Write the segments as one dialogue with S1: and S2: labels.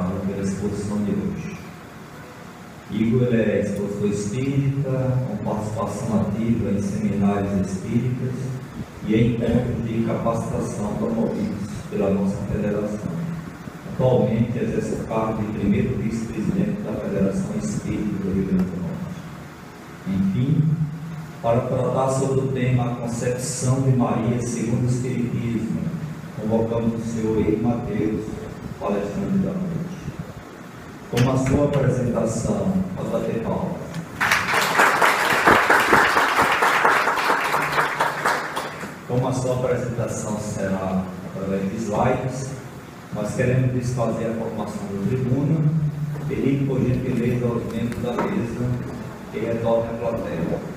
S1: responsável pela exposição de hoje. Igor é expositor espírita, com participação ativa em seminários espíritas e em encontros de capacitação promovidos pela nossa federação. Atualmente exerce o cargo de primeiro vice-presidente da Federação Espírita do Rio Grande do Norte. Enfim, para tratar sobre o tema a concepção de Maria segundo o Espiritismo, convocamos o senhor Eir Mateus, palestrante da noite. Com a sua apresentação, pode bater palmas. Como a sua apresentação será através de slides, nós queremos desfazer a formação do tribuna, pedir por gentileza aos membros da mesa que retornem à plateia.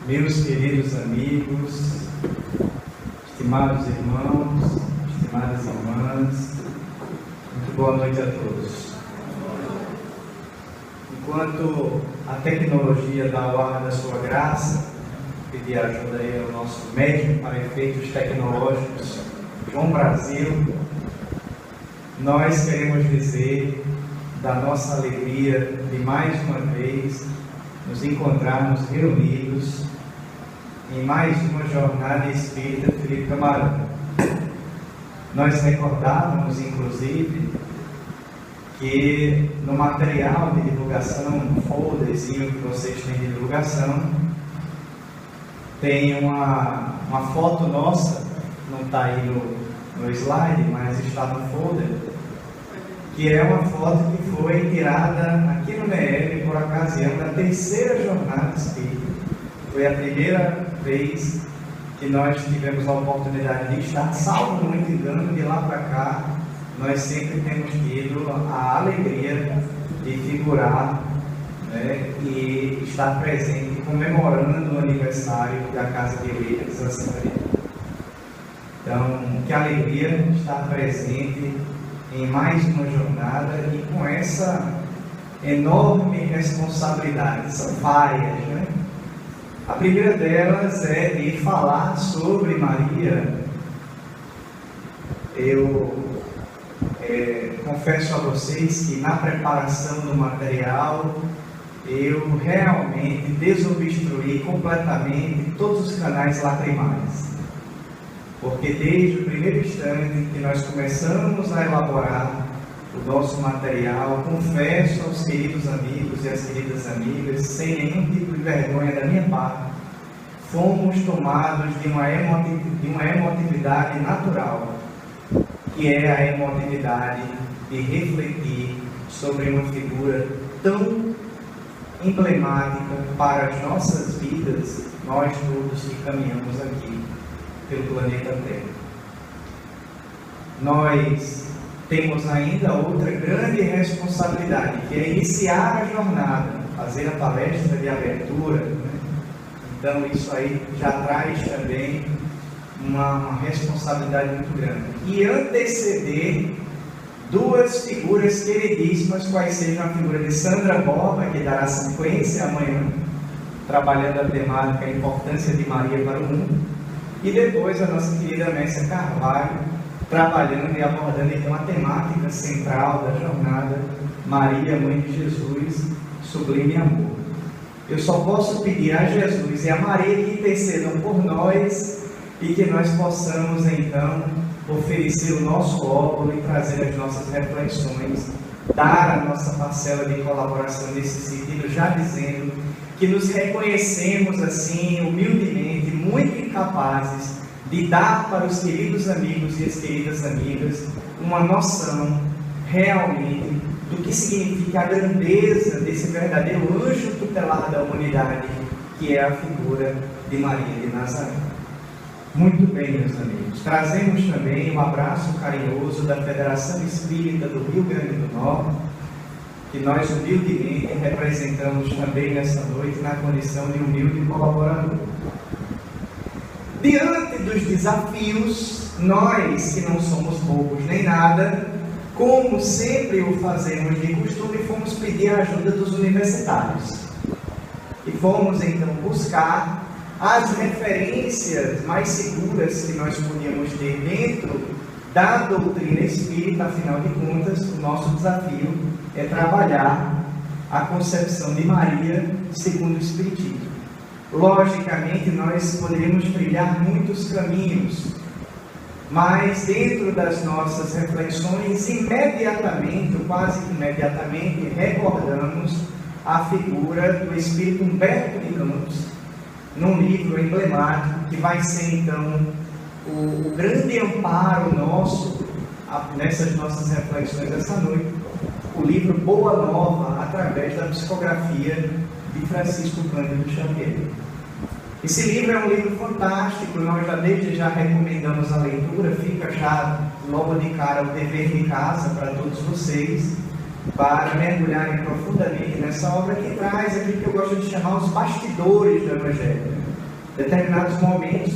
S2: Meus queridos amigos, estimados irmãos, estimadas irmãs, muito boa noite a todos. Enquanto a tecnologia dá o ar da sua graça, pedir ajuda aí ao nosso médico para efeitos tecnológicos, João Brasil, nós queremos dizer da nossa alegria de mais uma vez nos encontrarmos reunidos em mais uma jornada espírita Felipe Camarão. Nós recordávamos, inclusive, que no material de divulgação, no folderzinho que vocês têm de divulgação, tem uma foto nossa, não está aí no slide, mas está no folder, que é uma foto que foi tirada aqui no NEEB por ocasião da terceira jornada espírita. Foi a primeira vez que nós tivemos a oportunidade de estar, salvo muito engano, de lá para cá, nós sempre temos tido a alegria de figurar, né, e estar presente, comemorando o aniversário da Casa de Líderes da Assembleia. Então, que alegria estar presente em mais uma jornada e com essa enorme responsabilidade, são várias, né? A primeira delas é de falar sobre Maria. Eu confesso a vocês que na preparação do material eu realmente desobstruí completamente todos os canais lacrimais, porque desde o primeiro instante que nós começamos a elaborar o nosso material, confesso aos queridos amigos e às queridas amigas, sem nenhum tipo de vergonha da minha parte, fomos tomados de uma emotividade natural, que é a emotividade de refletir sobre uma figura tão emblemática para as nossas vidas, nós todos que caminhamos aqui pelo planeta Terra. Nós temos ainda outra grande responsabilidade, que é iniciar a jornada, fazer a palestra de abertura, né? Então isso aí já traz também uma responsabilidade muito grande. E anteceder duas figuras queridíssimas, quais sejam a figura de Sandra Borba, que dará sequência amanhã, trabalhando a temática a importância de Maria para o mundo, e depois a nossa querida Mércia Carvalho, trabalhando e abordando então a temática central da jornada, Maria, Mãe de Jesus, sublime amor. Eu só posso pedir a Jesus e a Maria que intercedam por nós e que nós possamos então oferecer o nosso óculo e trazer as nossas reflexões, dar a nossa parcela de colaboração nesse sentido, já dizendo que nos reconhecemos assim, humildemente, muito incapazes de dar para os queridos amigos e as queridas amigas uma noção realmente do que significa a grandeza desse verdadeiro anjo tutelar da humanidade, que é a figura de Maria de Nazaré. Muito bem, meus amigos, trazemos também um abraço carinhoso da Federação Espírita do Rio Grande do Norte, que nós humildemente representamos também nessa noite na condição de humilde colaborador. Diante dos desafios nós, que não somos bobos nem nada, como sempre o fazemos de costume, fomos pedir a ajuda dos universitários. E fomos então buscar as referências mais seguras que nós podíamos ter dentro da doutrina espírita. Afinal de contas, o nosso desafio é trabalhar a concepção de Maria segundo o Espiritismo. Logicamente, nós poderíamos trilhar muitos caminhos, mas dentro das nossas reflexões, imediatamente, ou quase que imediatamente, recordamos a figura do Espírito Humberto de Campos, num livro emblemático que vai ser então o grande amparo nosso nessas nossas reflexões dessa noite, o livro Boa Nova, através da psicografia de Francisco Cândido Xavier. Esse livro é um livro fantástico, nós desde já recomendamos a leitura, fica já logo de cara o dever de casa para todos vocês, para mergulharem profundamente nessa obra que traz aquilo que eu gosto de chamar os bastidores do Evangelho. Determinados momentos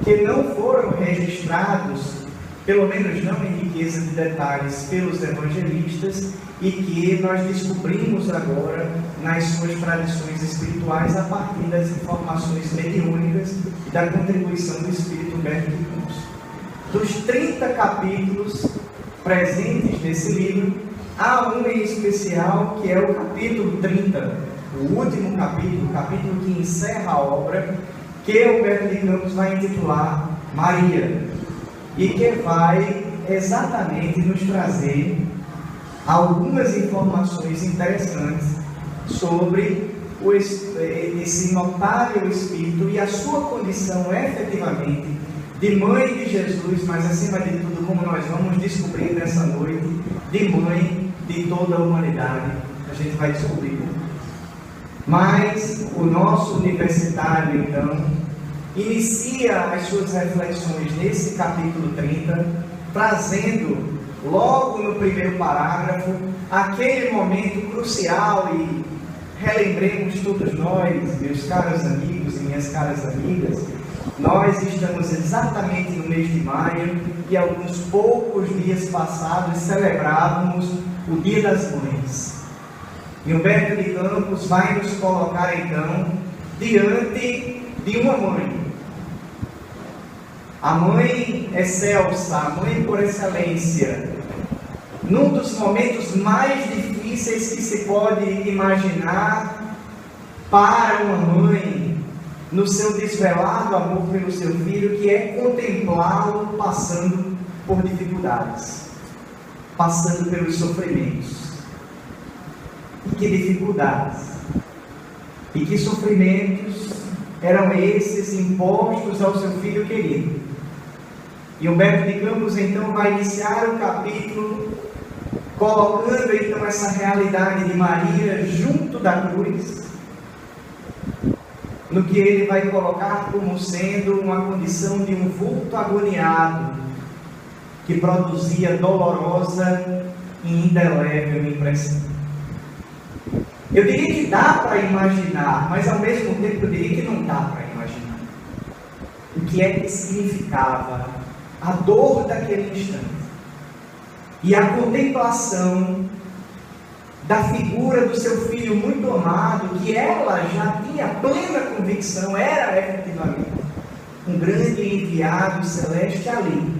S2: que não foram registrados, pelo menos não em riqueza de detalhes, pelos evangelistas, e que nós descobrimos agora nas suas tradições espirituais a partir das informações mediúnicas e da contribuição do Espírito Humberto de Campos. Dos 30 capítulos presentes nesse livro, há um em especial que é o capítulo 30, o último capítulo, o capítulo que encerra a obra, que Humberto de Campos vai intitular Maria, e que vai exatamente nos trazer algumas informações interessantes sobre esse notável Espírito e a sua condição efetivamente de mãe de Jesus, mas acima de tudo, como nós vamos descobrir nessa noite, de mãe de toda a humanidade. A gente vai descobrir. Mas o nosso universitário, então, inicia as suas reflexões nesse capítulo 30, trazendo logo no primeiro parágrafo aquele momento crucial, e relembremos todos nós, meus caros amigos e minhas caras amigas, nós estamos exatamente no mês de maio e alguns poucos dias passados celebrávamos o Dia das Mães. E Humberto de Campos vai nos colocar então diante de uma mãe. A mãe excelsa, a mãe por excelência, num dos momentos mais difíceis que se pode imaginar para uma mãe, no seu desvelado amor pelo seu filho, que é contemplá-lo passando por dificuldades, passando pelos sofrimentos. E que dificuldades, e que sofrimentos eram esses impostos ao seu filho querido. E Humberto de Campos então vai iniciar o capítulo colocando então essa realidade de Maria junto da cruz, no que ele vai colocar como sendo uma condição de um vulto agoniado que produzia dolorosa e indelével impressão. Eu diria que dá para imaginar, mas ao mesmo tempo eu diria que não dá para imaginar o que é que significava a dor daquele instante e a contemplação da figura do seu filho muito amado, que ela já tinha plena convicção, era efetivamente um grande enviado celeste ali,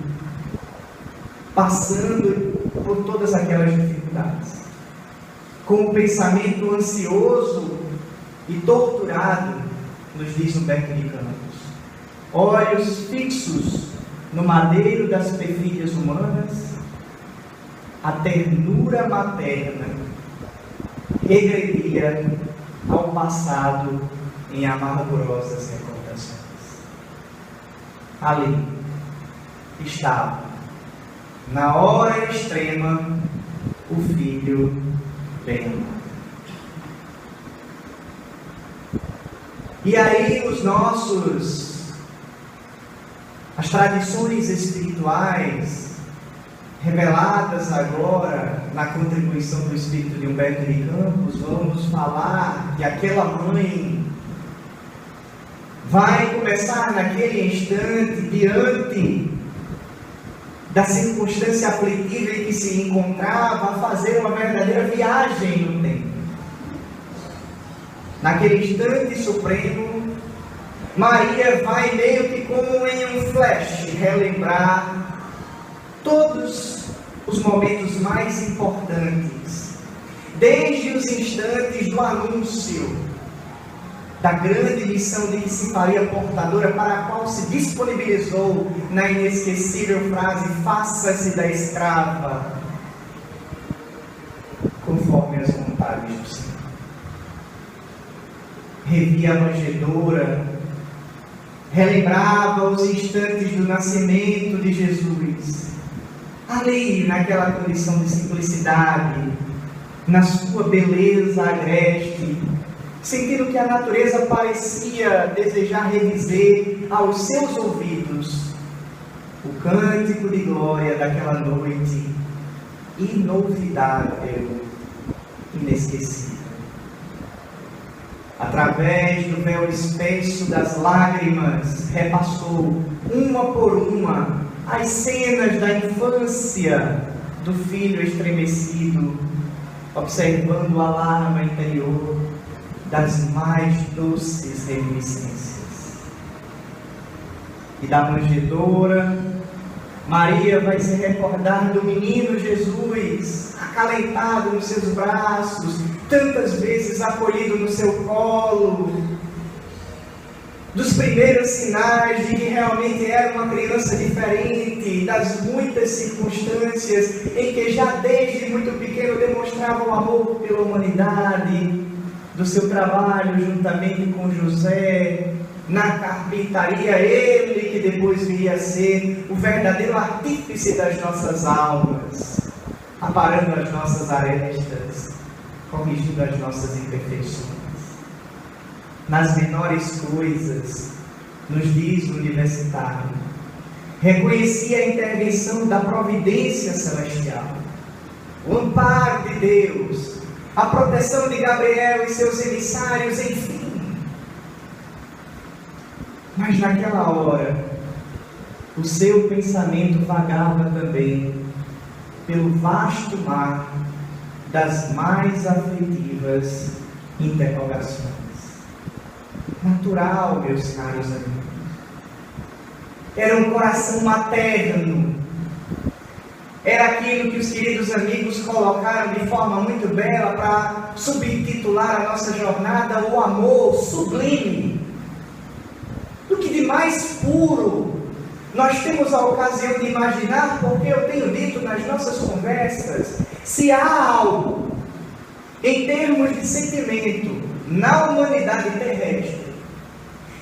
S2: passando por todas aquelas dificuldades, com o pensamento ansioso e torturado, nos diz Humberto de Campos, olhos fixos no madeiro das perfídias humanas, a ternura materna regredia ao passado em amargurosas recordações. Ali estava, na hora extrema, o filho bem amado. E aí as tradições espirituais reveladas agora na contribuição do Espírito de Humberto de Campos, vamos falar que aquela mãe vai começar naquele instante, diante da circunstância aflitiva em que se encontrava, a fazer uma verdadeira viagem no tempo. Naquele instante supremo, Maria vai meio que como em um flash relembrar todos os momentos mais importantes, desde os instantes do anúncio da grande missão de que se faria portadora, para a qual se disponibilizou na inesquecível frase: faça-se da escrava conforme as vontades do Senhor. Revia a manjedoura, relembrava os instantes do nascimento de Jesus, ali naquela condição de simplicidade, na sua beleza agreste, sentindo que a natureza parecia desejar redizer aos seus ouvidos o cântico de glória daquela noite inovidável, inesquecível. Através do véu espesso das lágrimas, repassou, uma por uma, as cenas da infância do filho estremecido, observando o alarme interior das mais doces reminiscências. E da manjedoura, Maria vai se recordar do menino Jesus, acalentado nos seus braços, tantas vezes acolhido no seu colo, dos primeiros sinais de que realmente era uma criança diferente, das muitas circunstâncias em que já desde muito pequeno demonstrava o amor pela humanidade, do seu trabalho juntamente com José, na carpintaria, ele que depois viria a ser o verdadeiro artífice das nossas almas, aparando as nossas arestas, corrigindo as nossas imperfeições. Nas menores coisas, nos diz o universitário, reconhecia a intervenção da providência celestial, o amparo de Deus, a proteção de Gabriel e seus emissários, enfim. Mas naquela hora, o seu pensamento vagava também pelo vasto mar das mais aflitivas interrogações. Natural, meus caros amigos. Era um coração materno. Era aquilo que os queridos amigos colocaram de forma muito bela para subtitular a nossa jornada: o amor sublime. Do que de mais puro nós temos a ocasião de imaginar, porque eu tenho dito nas nossas conversas, se há algo em termos de sentimento na humanidade terrestre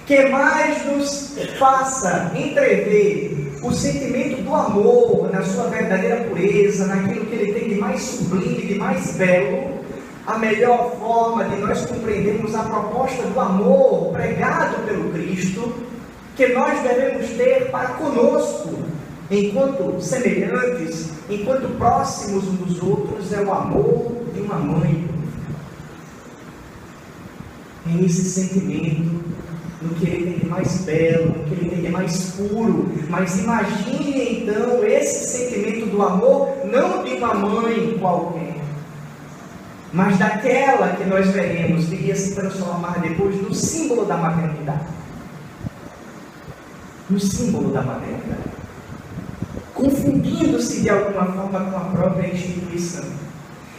S2: que mais nos faça entrever o sentimento do amor na sua verdadeira pureza, naquilo que ele tem de mais sublime, de mais belo, a melhor forma de nós compreendermos a proposta do amor pregado pelo Cristo, que nós devemos ter para conosco, enquanto semelhantes, enquanto próximos uns dos outros, é o amor de uma mãe. É esse sentimento, no que ele tem de mais belo, no que ele tem de mais puro. Mas imagine então esse sentimento do amor, não de uma mãe qualquer, mas daquela que nós veremos viria se transformar depois no símbolo da maternidade. No símbolo da maternidade, confundindo-se de alguma forma com a própria instituição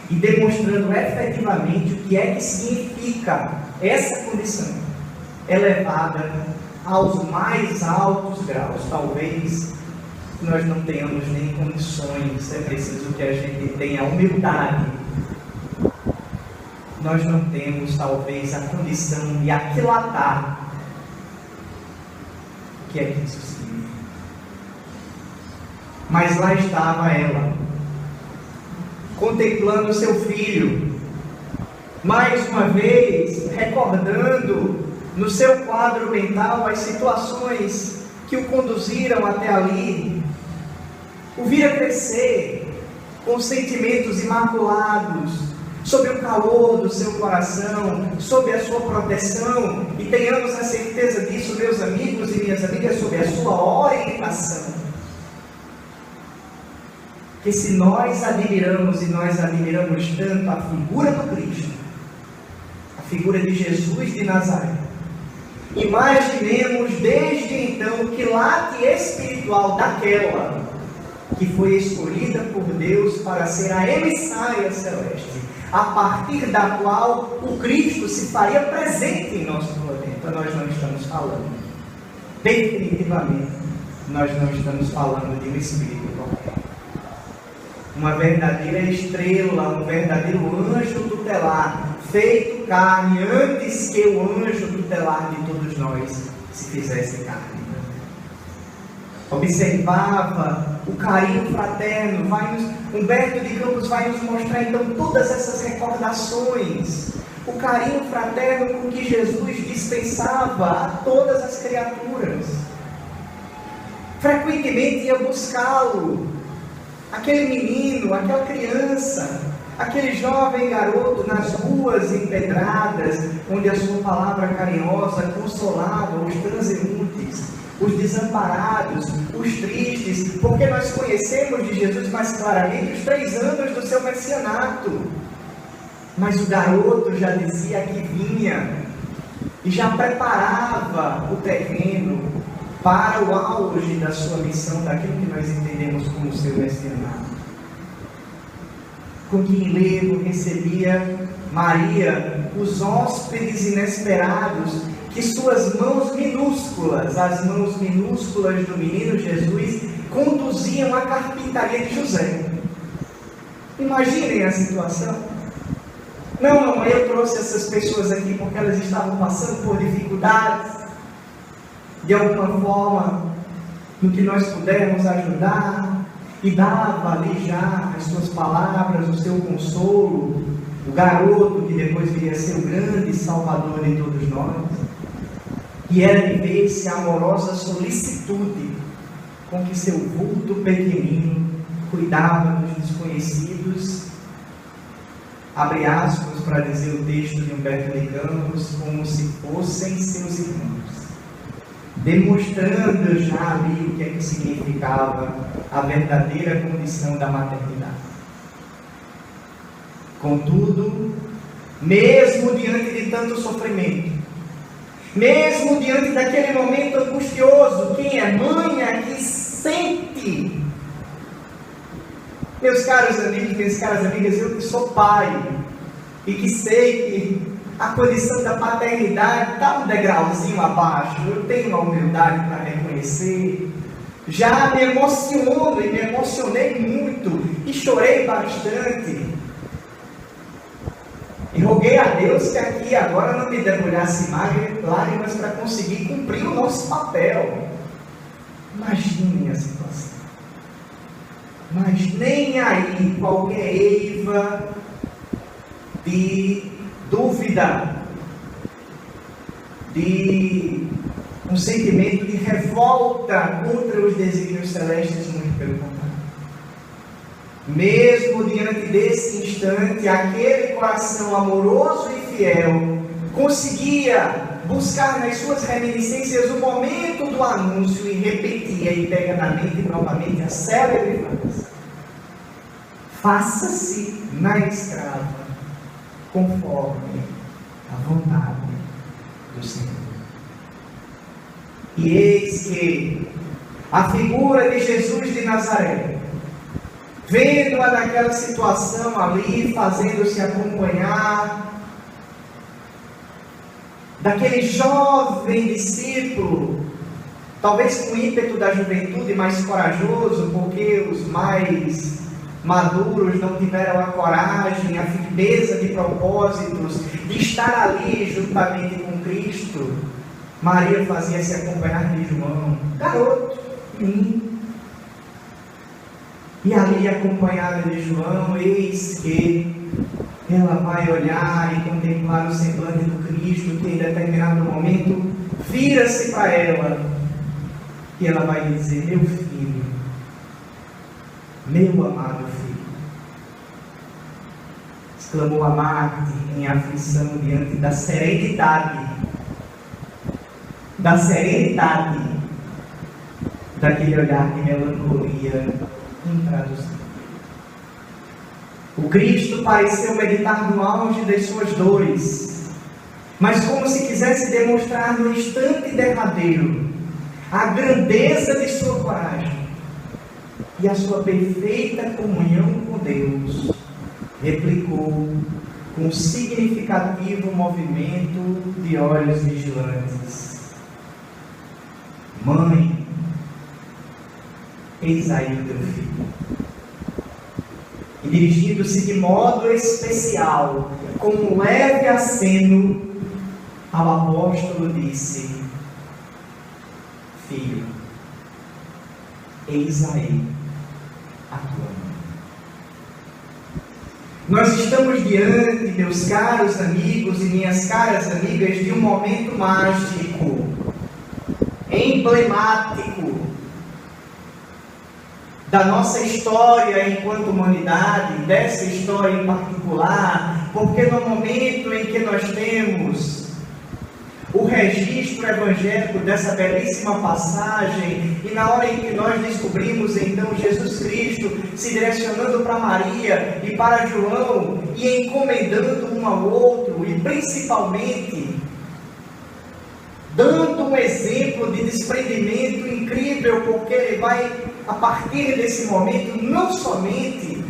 S2: e demonstrando efetivamente o que é que significa essa condição elevada aos mais altos graus. Talvez nós não tenhamos nem condições, é preciso que a gente tenha humildade. Nós não temos talvez a condição de aquilatar o que é que isso significa. Mas lá estava ela, contemplando seu filho, mais uma vez recordando no seu quadro mental as situações que o conduziram até ali, o vira crescer com sentimentos imaculados, sob o calor do seu coração, sob a sua proteção, e tenhamos a certeza disso, meus amigos e minhas amigas, sob a sua orientação. que se nós admiramos, e nós admiramos tanto a figura do Cristo, a figura de Jesus de Nazaré, imaginemos desde então o quilate espiritual daquela que foi escolhida por Deus para ser a emissária celeste, a partir da qual o Cristo se faria presente em nosso planeta. Nós não estamos falando, definitivamente, nós não estamos falando de um espírito qualquer. Uma verdadeira estrela, um verdadeiro anjo tutelar, feito carne antes que o anjo tutelar de todos nós se fizesse carne. Observava o carinho fraterno. Humberto de Campos vai nos mostrar então todas essas recordações, o carinho fraterno com que Jesus dispensava a todas as criaturas. Frequentemente ia buscá-lo, aquele menino, aquela criança, aquele jovem garoto nas ruas empedradas, onde a sua palavra carinhosa consolava os transeuntes, os desamparados, os tristes, porque nós conhecemos de Jesus mais claramente os 3 anos do seu messianato. Mas o garoto já dizia que vinha e já preparava o terreno para o auge da sua missão, daquilo que nós entendemos como seu messianato. Com que enlevo recebia Maria os hóspedes inesperados, que suas mãos minúsculas, as mãos minúsculas do menino Jesus, conduziam à carpintaria de José. Imaginem a situação. Não, mamãe, eu trouxe essas pessoas aqui porque elas estavam passando por dificuldades. De alguma forma, no que nós pudermos ajudar, e dava ali já as suas palavras, o seu consolo, o garoto que depois viria a ser o grande salvador de todos nós. E era de ver-se a amorosa solicitude com que seu vulto pequenino cuidava dos desconhecidos, abre aspas para dizer o texto de Humberto de Campos, como se fossem seus irmãos, demonstrando já ali o que é que significava a verdadeira condição da maternidade. Contudo, mesmo diante de tanto sofrimento, mesmo diante daquele momento angustioso, quem é mãe aqui sente. Meus caros amigos, minhas caras amigas, eu que sou pai e que sei que a condição da paternidade está um degrauzinho abaixo, eu tenho a humildade para reconhecer, já me emociono e me emocionei muito e chorei bastante. E roguei a Deus que aqui agora não me debulhasse lágrimas para conseguir cumprir o nosso papel. Imagine a situação. Mas nem aí qualquer eiva de dúvida, de um sentimento de revolta contra os desígnios celestes, muito pelo contrário. Mesmo diante desse instante, aquele coração amoroso e fiel conseguia buscar nas suas reminiscências o momento do anúncio e repetia e pega na mente novamente a célebre frase: faça-se na escrava conforme a vontade do Senhor. E eis que a figura de Jesus de Nazaré, vendo-a naquela situação ali, fazendo-se acompanhar daquele jovem discípulo, talvez com o ímpeto da juventude, mais corajoso, porque os mais maduros não tiveram a coragem, a firmeza de propósitos, de estar ali juntamente com Cristo. Maria fazia-se acompanhar de João, garoto, menino. E ali, acompanhada de João, eis que ela vai olhar e contemplar o semblante do Cristo, que em determinado momento vira-se para ela e ela vai dizer: meu filho, meu amado filho. Exclamou a Marte em aflição diante da serenidade daquele olhar de melancolia intraduzível. O Cristo pareceu meditar no auge das suas dores, mas como se quisesse demonstrar no instante derradeiro a grandeza de sua coragem e a sua perfeita comunhão com Deus, replicou com um significativo movimento de olhos vigilantes: Mãe, eis aí o teu filho. E dirigindo-se de modo especial, com um leve aceno, ao apóstolo disse: Filho, eis aí a tua mãe. Nós estamos diante, meus caros amigos e minhas caras amigas, de um momento mágico, emblemático da nossa história enquanto humanidade, dessa história em particular, porque no momento em que nós temos o registro evangélico dessa belíssima passagem, e na hora em que nós descobrimos então Jesus Cristo se direcionando para Maria e para João, e encomendando um ao outro, e principalmente dando um exemplo de desprendimento incrível, porque ele vai, a partir desse momento, não somente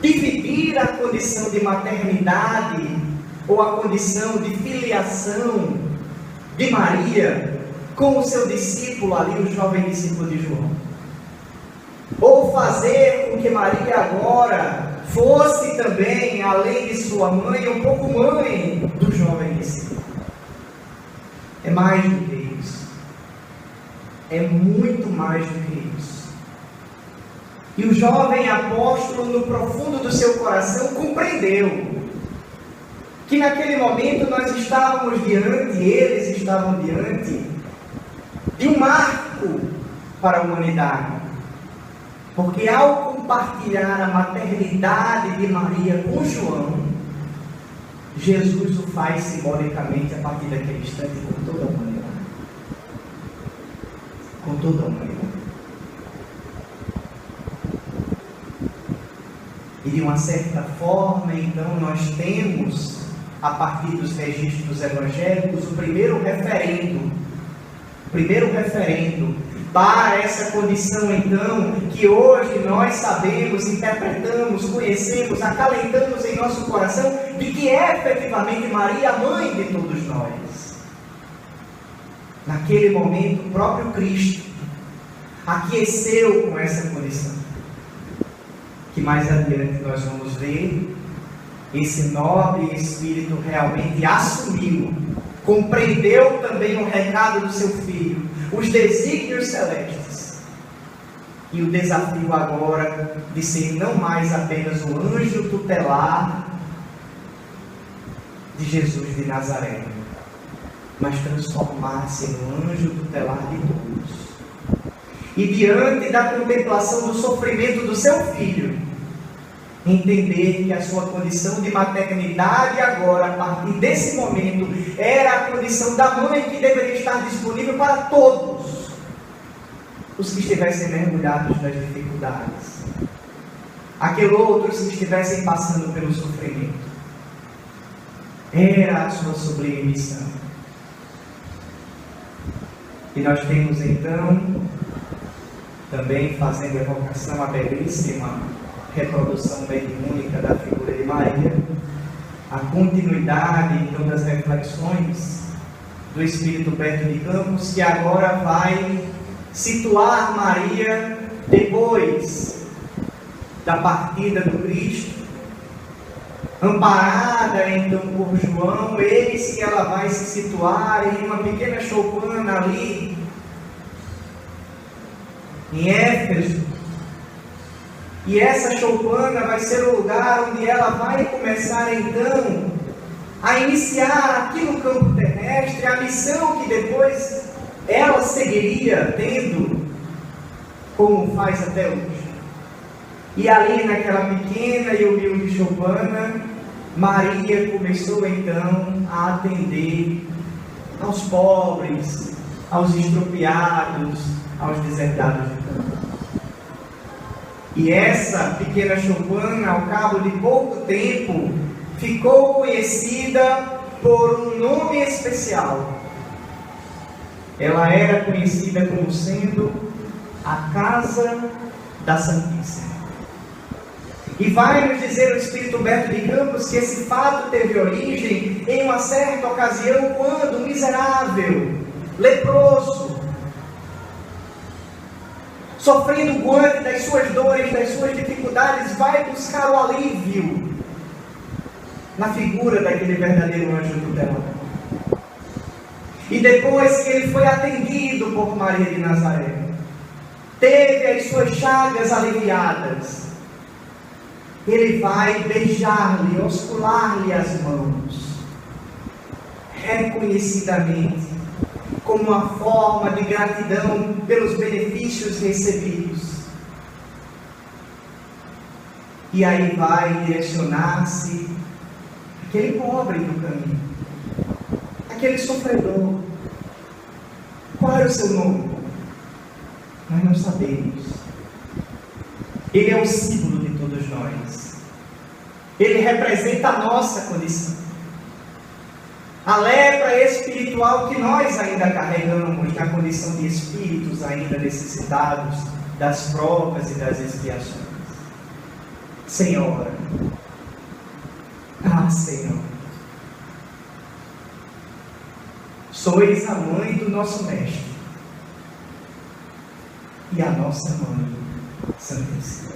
S2: dividir a condição de maternidade ou a condição de filiação de Maria com o seu discípulo ali, o jovem discípulo de João, ou fazer com que Maria agora fosse também, além de sua mãe, um pouco mãe do jovem discípulo. É mais do que isso. É muito mais do que isso. E o jovem apóstolo, no profundo do seu coração, compreendeu que naquele momento nós estávamos diante, eles estavam diante de um marco para a humanidade. Porque ao compartilhar a maternidade de Maria com João, Jesus o faz simbolicamente a partir daquele instante com toda a humanidade. Com toda a humanidade. E de uma certa forma, então, nós temos, a partir dos registros evangélicos, o primeiro referendo para essa condição, então, que hoje nós sabemos, interpretamos, conhecemos, acalentamos em nosso coração, de que é efetivamente Maria, a mãe de todos nós. Naquele momento, o próprio Cristo aqueceu com essa condição, que mais adiante nós vamos ver, esse nobre espírito realmente assumiu, compreendeu também o recado do seu filho, os desígnios celestes, e o desafio agora de ser não mais apenas o anjo tutelar de Jesus de Nazaré, mas transformar-se no anjo tutelar de todos. E diante da contemplação do sofrimento do seu filho, entender que a sua condição de maternidade agora, a partir desse momento, era a condição da mãe que deveria estar disponível para todos os que estivessem mergulhados nas dificuldades, aqueles outros que estivessem passando pelo sofrimento. Era a sua sublime missão. E nós temos então, também fazendo evocação à belíssima reprodução mediúnica da figura de Maria, a continuidade então das reflexões do Espírito Berto de Campos, que agora vai situar Maria depois da partida do Cristo, amparada então por João. Eis que ela vai se situar em uma pequena choupana ali em Éfeso, e essa choupana vai ser o lugar onde ela vai começar então a iniciar aqui no campo terrestre a missão que depois ela seguiria tendo, como faz até hoje. E ali naquela pequena e humilde choupana, Maria começou então a atender aos pobres, aos estropiados, aos deserdados de campo. E essa pequena Chopin, ao cabo de pouco tempo, ficou conhecida por um nome especial. Ela era conhecida como sendo a Casa da Santíssima. E vai nos dizer o Espírito Humberto de Campos que esse fato teve origem em uma certa ocasião, quando um miserável, leproso, sofrendo o guante das suas dores, das suas dificuldades, vai buscar o alívio na figura daquele verdadeiro anjo tutelar. E depois que ele foi atendido por Maria de Nazaré, teve as suas chagas aliviadas, ele vai beijar-lhe, oscular-lhe as mãos, reconhecidamente, como uma forma de gratidão pelos benefícios recebidos. E aí vai direcionar-se aquele pobre do caminho, aquele sofredor. Qual era o seu nome? Nós não sabemos. Ele é o símbolo de todos nós. Ele representa a nossa condição. A lepra espiritual que nós ainda carregamos na condição de espíritos ainda necessitados das provas e das expiações. Senhora, Senhor, sois a mãe do nosso Mestre e a nossa mãe Santíssima.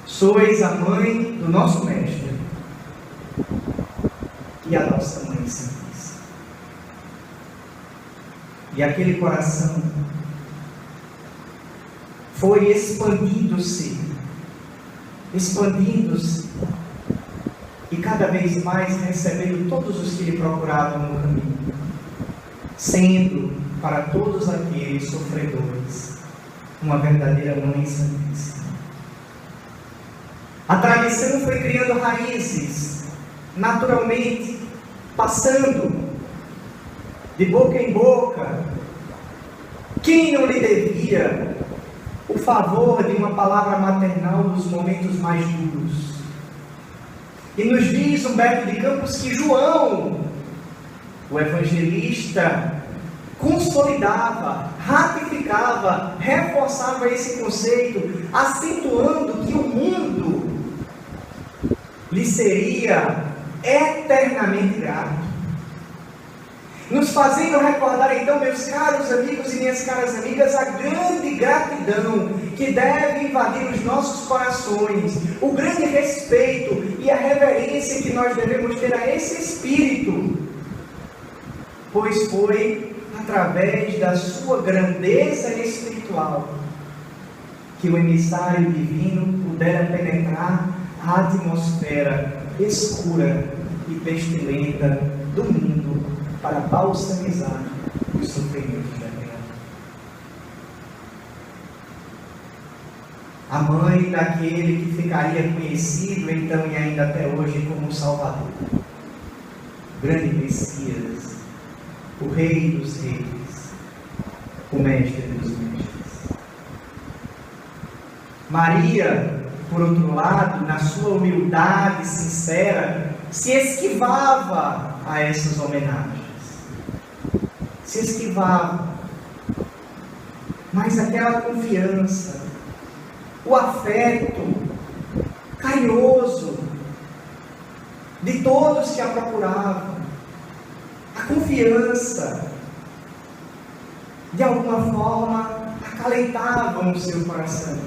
S2: Sois a mãe do nosso Mestre e a nossa mãe Santíssima. E aquele coração foi expandindo-se, e cada vez mais recebendo todos os que lhe procuravam no caminho, sendo para todos aqueles sofredores uma verdadeira mãe santíssima. A tradição foi criando raízes, naturalmente, passando de boca em boca. Quem não lhe devia o favor de uma palavra maternal nos momentos mais duros? E nos diz Humberto de Campos que João, o evangelista, consolidava, ratificava, reforçava esse conceito, acentuando que o mundo lhe seria eternamente grato. Nos fazendo recordar então, meus caros amigos e minhas caras amigas, a grande gratidão que deve invadir os nossos corações, o grande respeito e a reverência que nós devemos ter a esse Espírito, pois foi através da sua grandeza espiritual que o emissário divino pudera penetrar a atmosfera escura e pestilenta do mundo para balsamizar os sofrimentos da terra. A mãe daquele que ficaria conhecido então e ainda até hoje como o Salvador, o grande Messias, o Rei dos Reis, o Mestre dos Mestres. Maria, por outro lado, na sua humildade sincera, se esquivava a essas homenagens. Se esquivava. Mas aquela confiança, o afeto carinhoso de todos que a procuravam, a confiança, de alguma forma, acalentavam o seu coração.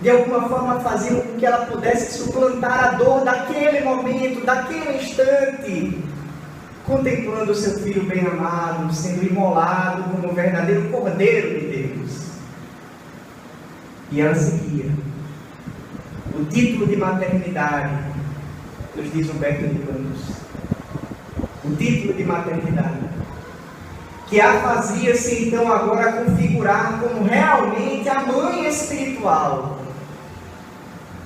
S2: De alguma forma faziam com que ela pudesse suplantar a dor daquele momento, daquele instante, contemplando o seu filho bem amado, sendo imolado como o verdadeiro Cordeiro de Deus. E ela seguia. O título de maternidade, nos diz Humberto de Campos, o título de maternidade, que a fazia-se então agora configurar como realmente a mãe espiritual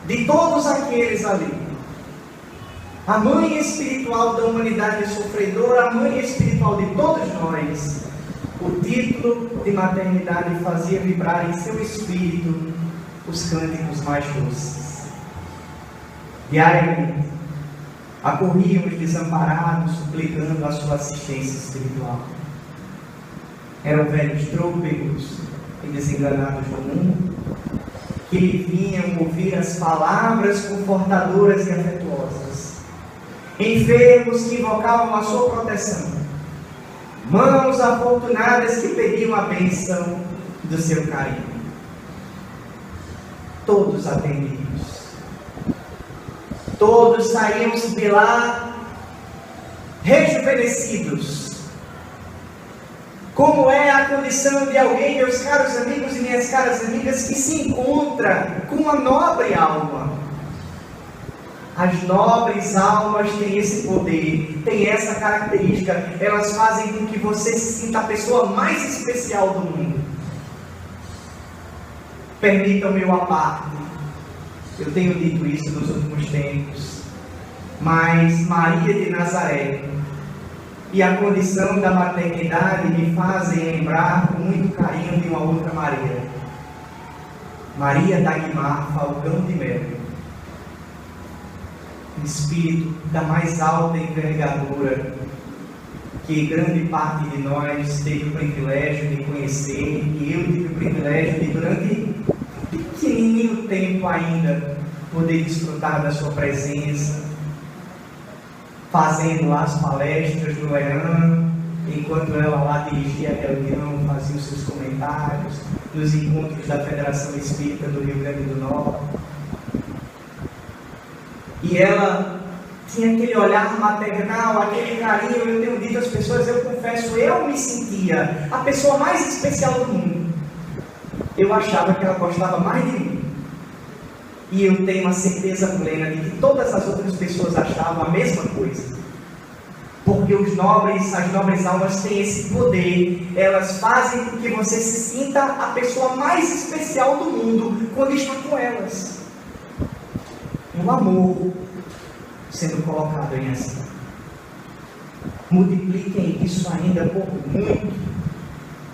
S2: de todos aqueles ali. A mãe espiritual da humanidade sofredora, a mãe espiritual de todos nós. O título de maternidade fazia vibrar em seu espírito os cânticos mais doces. Diariamente, acorriam os desamparados, suplicando a sua assistência espiritual. Eram velhos trôpegos e desenganados do mundo, que lhe vinham ouvir as palavras confortadoras e afetuosas. Enfermos que invocavam a sua proteção. Mãos afortunadas que pediam a bênção do seu carinho. Todos atendidos. Todos saíam-se de lá rejuvenescidos. Como é a condição de alguém, meus caros amigos e minhas caras amigas, que se encontra com uma nobre alma? As nobres almas têm esse poder, têm essa característica. Elas fazem com que você se sinta a pessoa mais especial do mundo. Permitam-me o aparte. Eu tenho dito isso nos últimos tempos. Mas Maria de Nazaré e a condição da maternidade me fazem lembrar com muito carinho de uma outra Maria. Maria Dagmar Falcão de Melo. Um espírito da mais alta envergadura, que grande parte de nós teve o privilégio de conhecer, e eu tive o privilégio de, durante pequenininho tempo ainda, poder desfrutar da sua presença, fazendo lá as palestras do EAN, enquanto ela lá dirigia a reunião, fazia os seus comentários, nos encontros da Federação Espírita do Rio Grande do Norte. E ela tinha aquele olhar maternal, aquele carinho. Eu tenho dito às pessoas, eu confesso, eu me sentia a pessoa mais especial do mundo. Eu achava que ela gostava mais de mim. E eu tenho a certeza plena de que todas as outras pessoas achavam a mesma coisa. Porque as nobres almas têm esse poder. Elas fazem com que você se sinta a pessoa mais especial do mundo quando está com elas. O amor sendo colocado em ação. Multipliquem isso ainda por muito,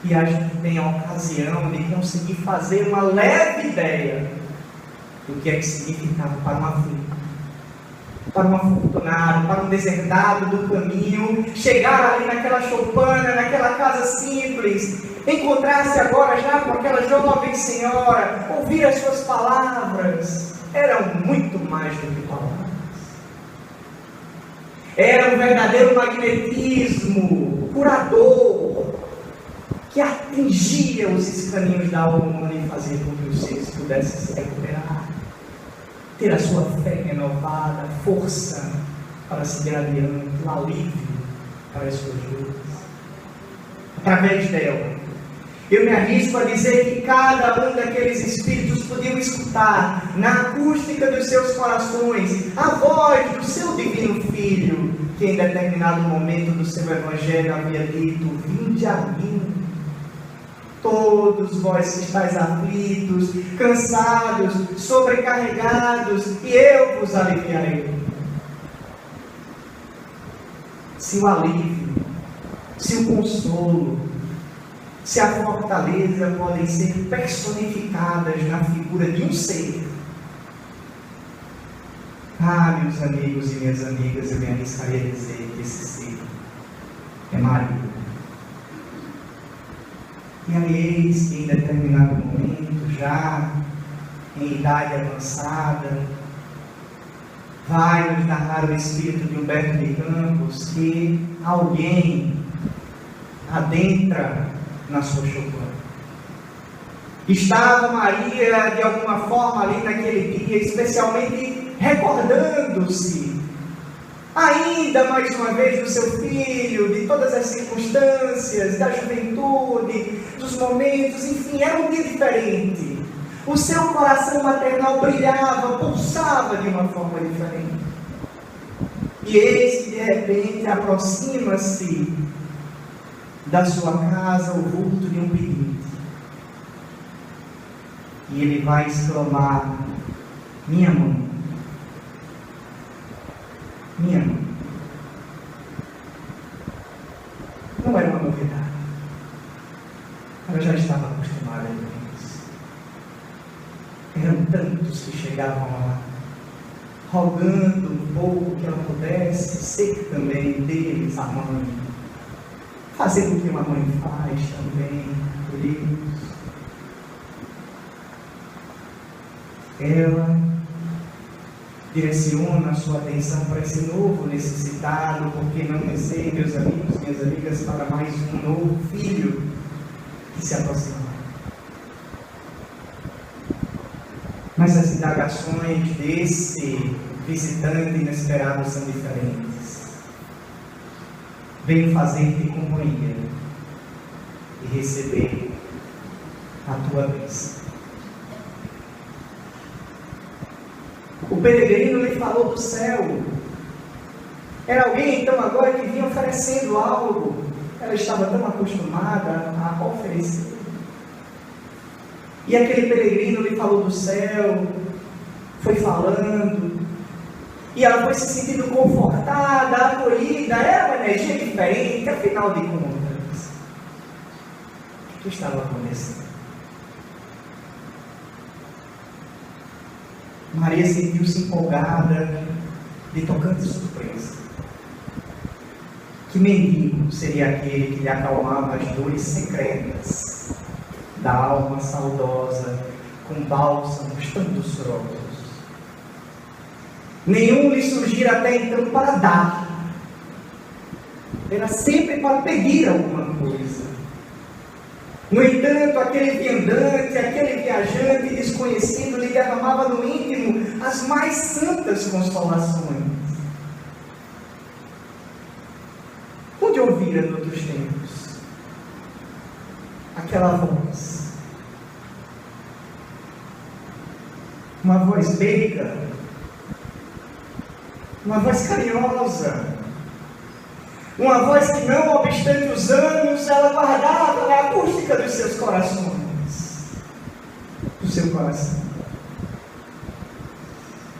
S2: e a gente tem a ocasião de conseguir fazer uma leve ideia do que é que significava para uma filha, para um afortunado, para um deserdado do caminho, chegar ali naquela choupana, naquela casa simples, encontrar-se agora já com aquela jovem senhora, ouvir as suas palavras. Eram muito mais do que palavras. Era um verdadeiro magnetismo curador que atingia os escaninhos da alma humana e fazia com que os seres pudessem se recuperar, ter a sua fé renovada, força para seguir adiante, o alívio para as suas dores. Através dela, eu me arrisco a dizer que cada um daqueles espíritos podiam escutar na acústica dos seus corações a voz do seu divino Filho, que em determinado momento do seu Evangelho havia dito: vinde a mim, todos vós que estáis aflitos, cansados, sobrecarregados, e eu vos aliviarei. Se o alívio, se o consolo, se a fortaleza podem ser personificadas na figura de um ser, meus amigos e minhas amigas, eu me arriscaria a dizer que esse ser é Maria. E aí, eis que em determinado momento, já em idade avançada, vai nos narrar o espírito de Humberto de Campos que alguém adentra na sua choupana. Estava Maria de alguma forma ali naquele dia, especialmente recordando-se ainda mais uma vez do seu filho, de todas as circunstâncias, da juventude, dos momentos, enfim, era um dia diferente. O seu coração maternal brilhava, pulsava de uma forma diferente. E eis que de repente aproxima-se da sua casa o vulto de um pedinte. E ele vai exclamar: minha mãe, minha mãe. Não era uma novidade. já estava acostumada com isso. Eram tantos que chegavam lá, rogando um pouco que ela pudesse ser também deles a mãe, fazer o que uma mãe faz também por eles. Ela direciona a sua atenção para esse novo necessitado, porque não receio, meus amigos, minhas amigas, para mais um novo filho que se aproxima. Mas as indagações desse visitante inesperado são diferentes. Venho fazer-te companhia e receber a tua bênção. O peregrino lhe falou do céu. Era alguém então agora que vinha oferecendo algo. Ela estava tão acostumada a oferecer. E aquele peregrino lhe falou do céu, foi falando, e ela foi se sentindo confortada, acolhida. Era uma energia diferente, afinal de contas. O que estava acontecendo? Maria sentiu-se empolgada, de tocante surpresa. Que mendigo seria aquele que lhe acalmava as dores secretas da alma saudosa, com bálsamos tão doçorosos? Nenhum lhe surgira até então para dar, era sempre para pedir alguma coisa. No entanto, aquele viandante, aquele viajante desconhecido lhe derramava no íntimo as mais santas consolações. Onde ouvira em outros tempos aquela voz? Uma voz meiga, uma voz carinhosa, uma voz que, não obstante os anos, ela guardava na acústica dos seus corações, do seu coração.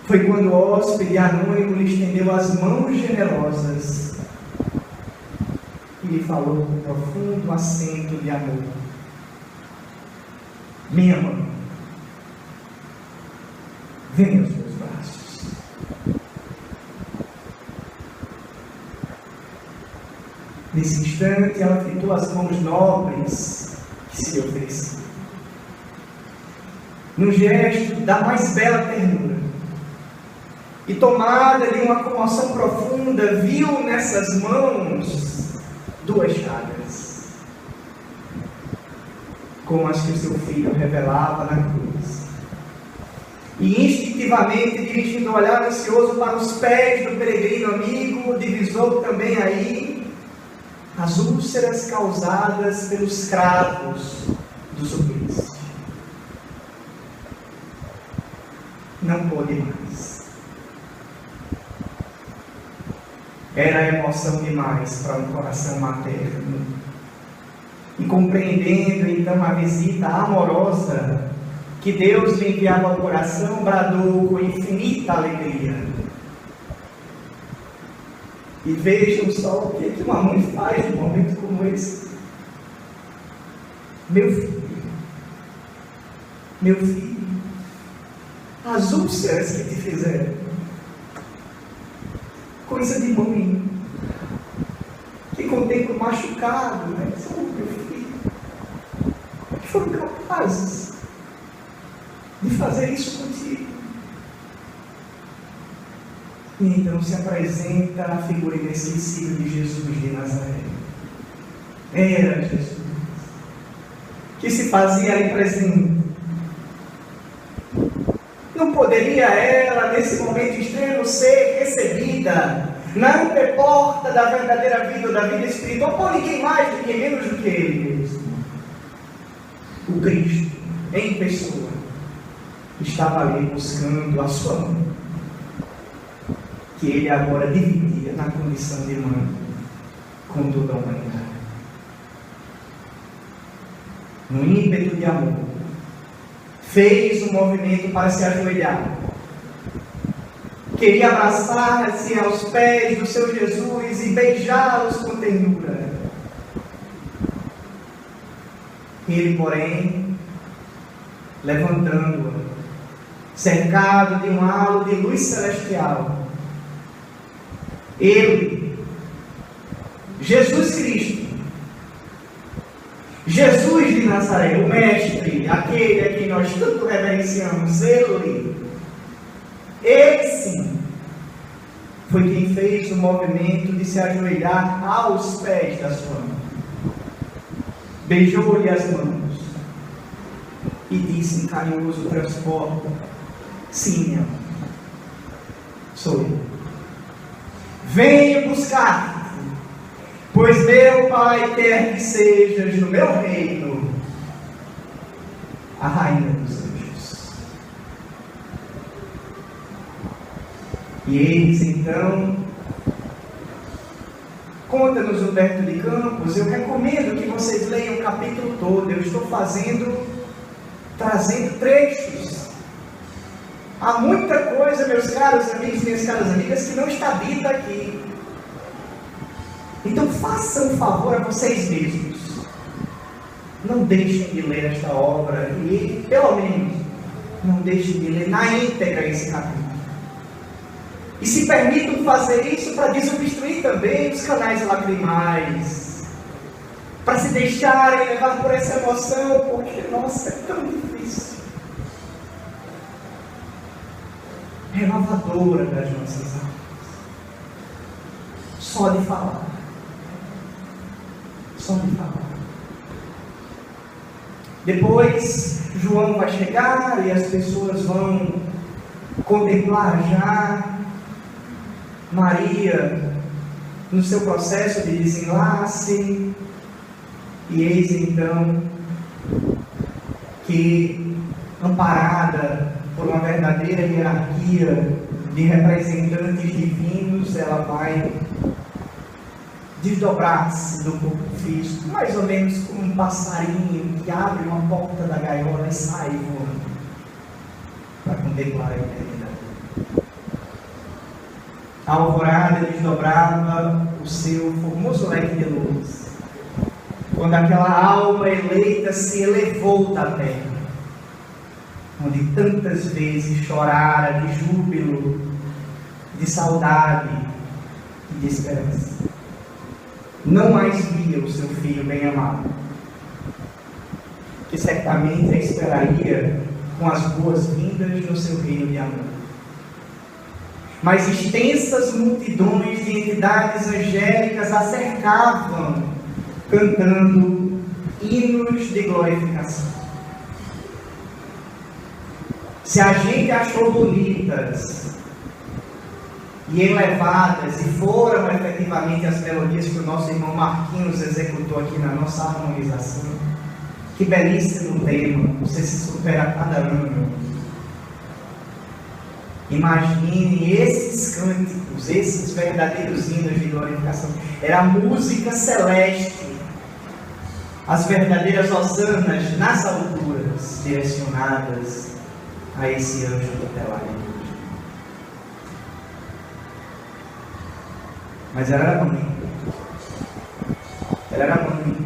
S2: Foi quando o hóspede anônimo lhe estendeu as mãos generosas e lhe falou com profundo acento de amor: minha mãe, venha aos meus braços. Nesse instante, ela fitou as mãos nobres que se lhe ofereciam, num gesto da mais bela ternura, e tomada de uma comoção profunda, viu nessas mãos duas chagas, como as que o seu filho revelava na cruz. E instintivamente, dirigindo o olhar ansioso para os pés do peregrino amigo, divisou também aí as úlceras causadas pelos cravos do suplício. Não pôde mais. Era emoção demais para um coração materno. E compreendendo então a visita amorosa que Deus lhe enviava ao coração, bradou com infinita alegria: e vejam só o que uma mãe faz num momento como esse. Meu filho, as úlceras que te fizeram, coisa de mãe, que contempla o machucado, né? São meu filho, que foram capazes de fazer isso contigo. E então se apresenta a figura inesquecível de Jesus de Nazaré. Era Jesus, que se fazia ali presente. Não poderia ela, nesse momento extremo, ser recebida na anteporta da verdadeira vida, da vida espiritual, por ninguém mais do que menos do que Ele mesmo. O Cristo, em pessoa, estava ali buscando a sua mãe, que Ele agora dividia na condição de mãe com toda a humanidade. No ímpeto de amor, fez um movimento para se ajoelhar. Queria abraçar-se aos pés do seu Jesus e beijá-los com ternura. Ele, porém, levantando-a, cercado de um halo de luz celestial, ele, Jesus Cristo, Jesus de Nazaré, o Mestre, aquele a quem nós tanto reverenciamos, ele sim, foi quem fez o movimento de se ajoelhar aos pés da sua mãe. Beijou-lhe as mãos e disse em carinhoso transporte: sim, minha mãe, sou eu. Venha buscar, pois meu Pai quer que sejas no meu reino a rainha dos anjos. E eis então, conta-nos Humberto de Campos. Eu recomendo que vocês leiam o capítulo todo. Eu estou trazendo trechos. Há muita coisa, meus caros amigos e minhas caras amigas, que não está dita aqui. Então façam um favor a vocês mesmos. Não deixem de ler esta obra e, pelo menos, não deixem de ler na íntegra esse capítulo. E se permitam fazer isso para desobstruir também os canais lacrimais, para se deixarem levar por essa emoção, porque, nossa, é tão difícil. Renovadora das nossas almas. Só de falar. Só de falar. Depois, João vai chegar e as pessoas vão contemplar já Maria no seu processo de desenlace, e eis então que, amparada por uma verdadeira hierarquia de representantes divinos, ela vai desdobrar-se do corpo físico, mais ou menos como um passarinho que abre uma porta da gaiola e sai voando para contemplar a eternidade. A alvorada desdobrava o seu formoso leque de luz, quando aquela alma eleita se elevou da terra, onde tantas vezes chorara de júbilo, de saudade e de esperança. Não mais via o seu filho bem-amado, que certamente a esperaria com as boas-vindas no seu reino de amor. Mas extensas multidões de entidades angélicas a cercavam, cantando hinos de glorificação. Se a gente achou bonitas e elevadas, e foram efetivamente as melodias que o nosso irmão Marquinhos executou aqui na nossa harmonização, que belíssimo tema, você se supera a cada ano. Imagine esses cânticos, esses verdadeiros hinos de glorificação. Era a música celeste, as verdadeiras hosanas nas alturas, direcionadas a esse anjo tutelar. Mas ela era mãe. Ela era mãe.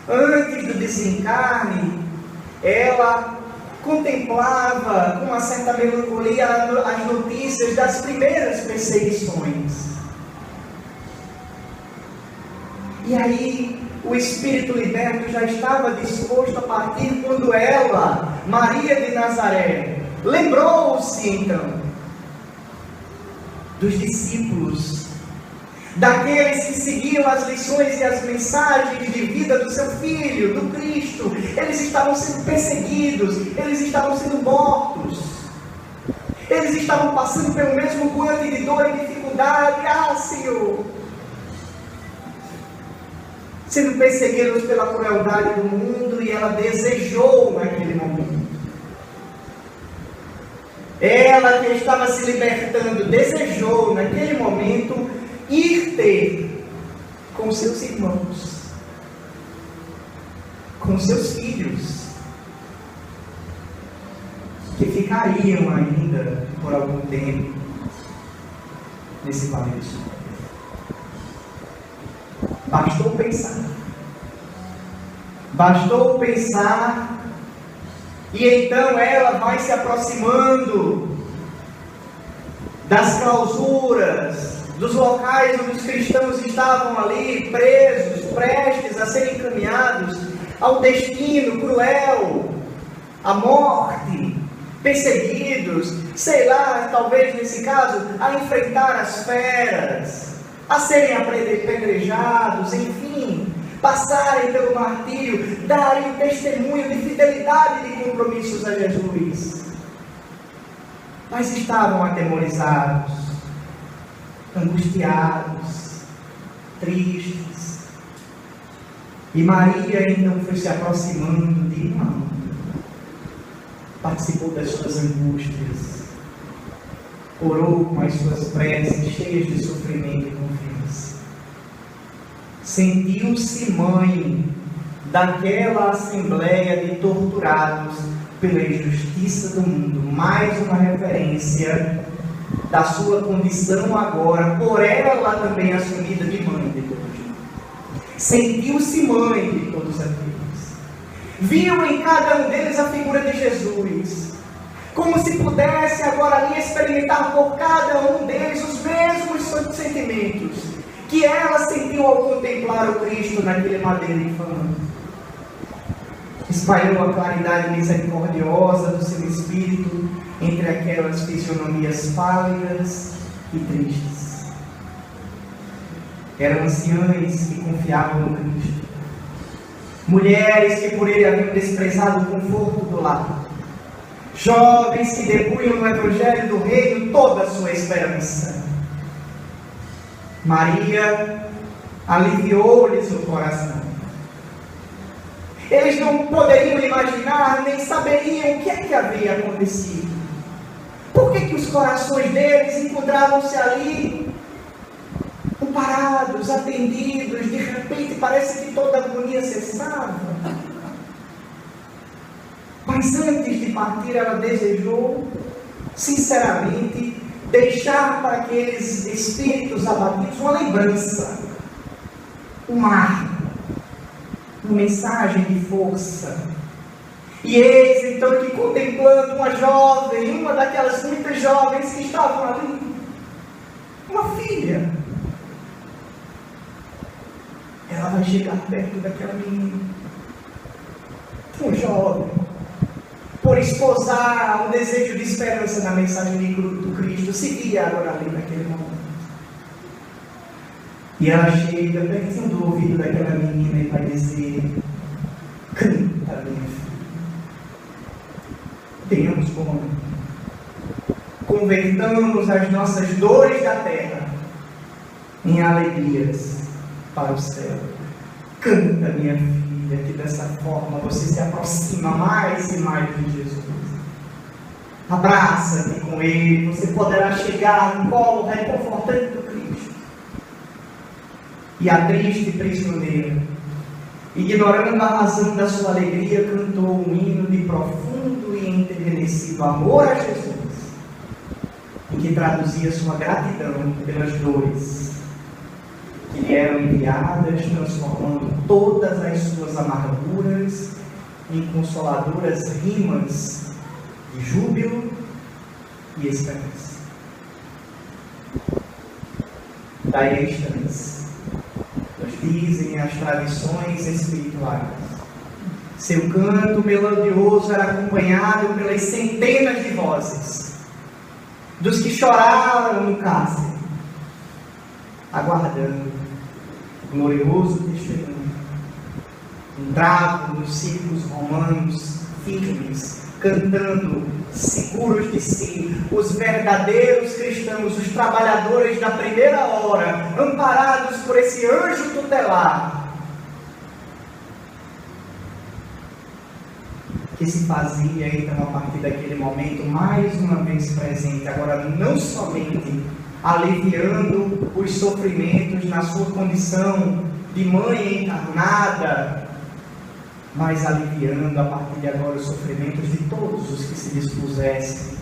S2: Antes do desencarne, ela contemplava com uma certa melancolia as notícias das primeiras perseguições. E aí o Espírito liberto já estava disposto a partir quando ela, Maria de Nazaré, lembrou-se então dos discípulos, daqueles que seguiam as lições e as mensagens de vida do seu Filho, do Cristo. Eles estavam sendo perseguidos, eles estavam sendo mortos, eles estavam passando pelo mesmo quanto de dor e dificuldade. Ah, Senhor! Sendo perseguidos pela crueldade do mundo, e ela desejou naquele momento. Ela que estava se libertando, desejou naquele momento ir ter com seus irmãos, com seus filhos, que ficariam ainda por algum tempo nesse vale do sul. Bastou pensar. Bastou pensar, e então ela vai se aproximando das clausuras, dos locais onde os cristãos estavam ali, presos, prestes a serem encaminhados ao destino cruel, à morte, perseguidos, sei lá, talvez nesse caso, a enfrentar as feras, a serem apedrejados, enfim, passarem pelo martírio, darem testemunho de fidelidade e de compromissos a Jesus. Mas estavam atemorizados, angustiados, tristes. E Maria então foi se aproximando de irmão, participou das suas angústias, orou com as suas preces cheias de sofrimento e confiança. Sentiu-se mãe daquela assembleia de torturados pela injustiça do mundo, mais uma referência da sua condição agora, por ela também assumida de mãe de todos. Sentiu-se mãe de todos aqueles. Viu em cada um deles a figura de Jesus, como se pudesse agora ali experimentar por cada um deles os mesmos sentimentos que ela sentiu ao contemplar o Cristo naquele madeiro infame. Espalhou a claridade misericordiosa do seu espírito entre aquelas fisionomias pálidas e tristes. Eram anciães que confiavam no Cristo, mulheres que por ele haviam desprezado o conforto do lar, jovens que depunham no Evangelho do Reino toda a sua esperança. Maria aliviou-lhes o coração. Eles não poderiam imaginar, nem saberiam o que é que havia acontecido. Por que os corações deles encontravam-se ali, parados, atendidos? De repente parece que toda a agonia cessava. Mas antes de partir, ela desejou, sinceramente, deixar para aqueles espíritos abatidos uma lembrança, um marco, uma mensagem de força. E eis então que, contemplando uma jovem, uma daquelas muitas jovens que estavam ali, uma filha, ela vai chegar perto daquela menina, um jovem, por esposar um desejo de esperança na mensagem do Cristo, se via agora ali naquele momento. E ela chega pertinho do ouvido daquela menina e vai dizer: canta, minha filha. Tenhamos bom ânimo. Convertamos as nossas dores da terra em alegrias para o céu. Canta, minha filha, que dessa forma você se aproxima mais e mais de Jesus. Abraça-te com Ele, você poderá chegar no colo reconfortante do Cristo. E a triste prisioneira, ignorando a razão da sua alegria, cantou um hino de profundo e enternecido amor a Jesus, em que traduzia sua gratidão pelas dores que lhe eram enviadas, transformando todas as suas amarguras em consoladoras rimas de júbilo e esperança. Daí a instância, nos dizem as tradições espirituais, seu canto melodioso era acompanhado pelas centenas de vozes dos que choraram no cárcere, aguardando o glorioso testemunho. Entravam nos círculos romanos firmes, cantando, seguros de si, os verdadeiros cristãos, os trabalhadores da primeira hora, amparados por esse anjo tutelar, que se fazia então a partir daquele momento mais uma vez presente, agora não somente aliviando os sofrimentos na sua condição de mãe encarnada, mas aliviando a partir de agora os sofrimentos de todos os que se dispusessem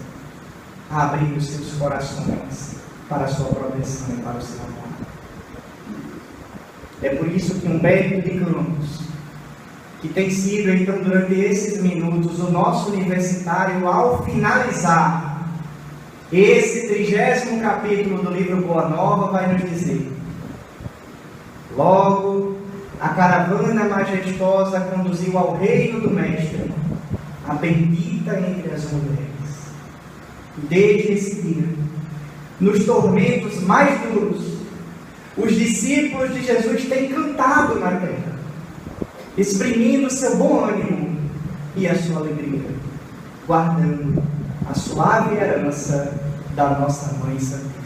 S2: a abrir os seus corações para a sua proteção e para o seu amor. É por isso que Humberto de Campos que tem sido, então, durante esses minutos, o nosso universitário, ao finalizar esse 30º capítulo do livro Boa Nova, vai nos dizer: logo, a caravana majestosa conduziu ao reino do Mestre, a bendita entre as mulheres. Desde esse dia, nos tormentos mais duros, os discípulos de Jesus têm cantado na terra, exprimindo seu bom ânimo e a sua alegria, guardando a suave herança da nossa Mãe Santíssima.